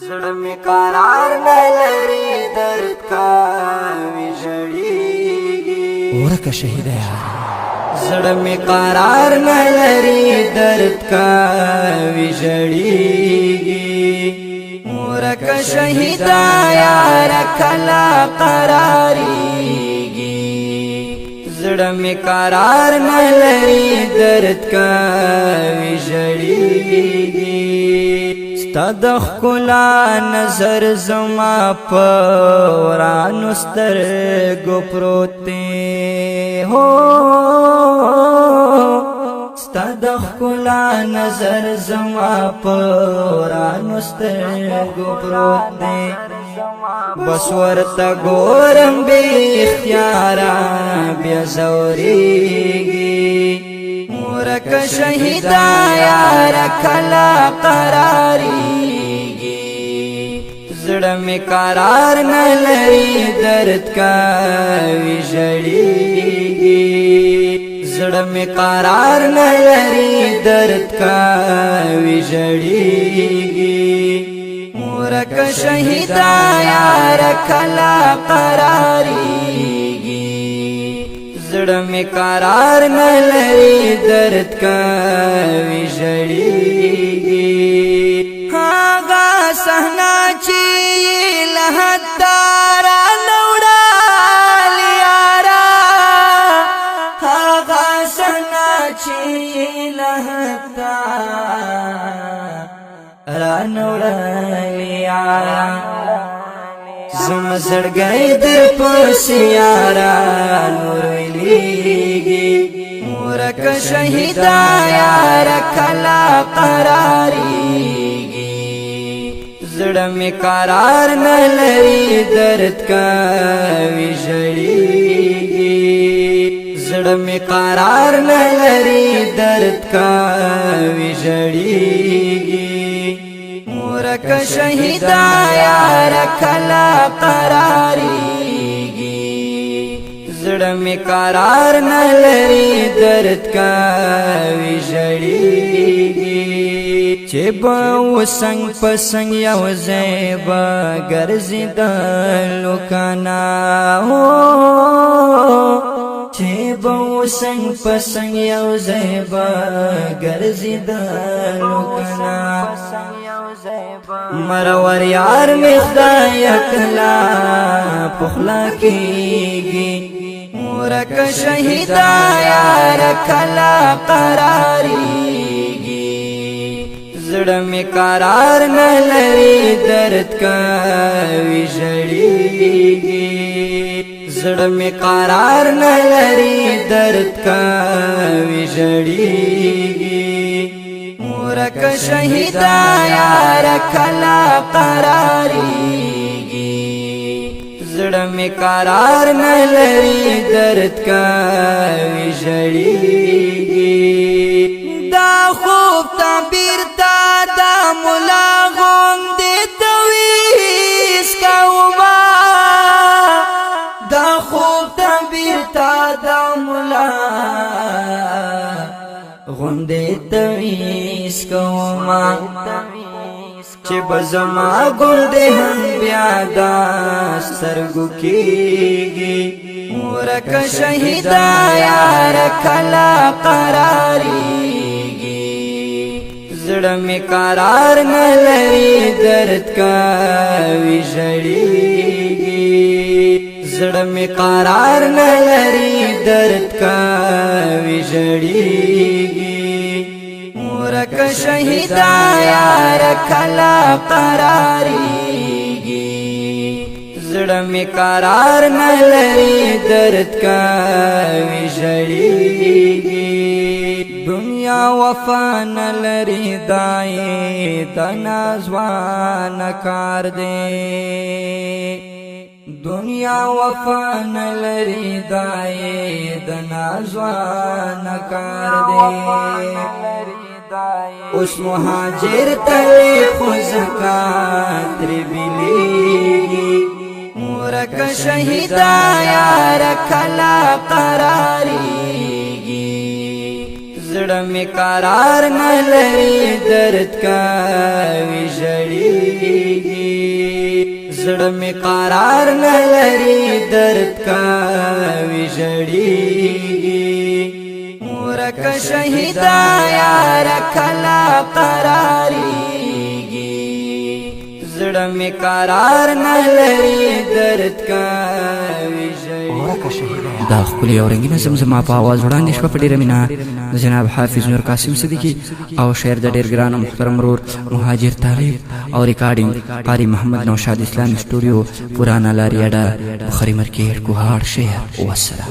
زړه می قرار نه لري درد کا وژړیږي ورکه شهیده یار زړه می قرار نه لري درد کا وژړیږي ورکه شهیده یار کلا قراریږي زړه می قرار نه لري درد کا وژړیږي تدخ کلا نظر زما پورانو سترگو پروتے ہو تدخ کلا نظر زما پورانو سترگو پروتے بس ورتا گورم بی اختیارا بیا زوریگی ورک شهیدا یار کلا قراریږي زړه می قرار نه لري درد کا وژړیږي زړه می قرار نه لري درد کا وژړیږي ورک شهیدا یار کلا قراریږي زړه می قرار نه لري درد کا وژړیږي هاغه صحنه چې له دار نوړل یارا هاغه صحنه چې له دار نوړل یارا زم زړګی در پسیارا نور ویلیږي ورک شهیدا یار کلا قراریږي زړه می قرار نه لري درد کا وژړیږي زړه می قرار نه لري درد کا وژړیږي ورک شهیدا یار کلا قراریږي زړه می قرار نه لري درد کا وژړیږي چې به وسنګ پسنګ یو زیبا ګرځیدلو کنا هو چې به وسنګ پسنګ یو زیبا ګرځیدلو کنا مرور یار می خدای کلا پخلا کیږي ورک شهیدا یار کلا قراریږي زړه می قرار نه لري درد کا وژړیږي زړه می قرار نه لري درد کا وژړیږي ورک شهیدا یار کلا قراریږي زړه می قرار نه لري درد کا وژړیږي دا خوب تعبیر تا دا مولا غوندې تویس کوما دا خوب تعبیر تا دا مولا غوندې تویس کوما چې بزما ګوندې هم بیا دا سترګو کېږي ورک شهیدا یار کلا قراریږي زړه می قرار نه لري درد کا وژړیږي زړه می قرار نه لري درد کا وژړیږي ورک شهیدا یار کلا قراریږي زړه می قرار نه لري درد کا وژړیږي دنیا وفا نه لري دای د نازوان کار دی دنیا وفا نه لري دای د نازوان کار دی اوس مهاجر تلی خو زکات بلیږي ورک شهیدا یار کلا قراریږي زړه में करार न लरी दर्द का विजड़ीगी जड़ में करार न लरी दर्द का विजड़ीगी मूरख शहीदा यार खला करारीगी जड़ में करार न लरी दर्द का دا خپل یو رنگینه زمزمه په आवाज وړاندې شوه په ډیره مینه جناب حافظ نور قاسم صدیقی او شعر د ډیر ګران محترم رور مهاجر طالب او ریکارډینګ قاری محمد نوشاد اسلام سټوډیو پرانا لاریاډا بخاری مارکیټ کوهاټ شهر والسلام.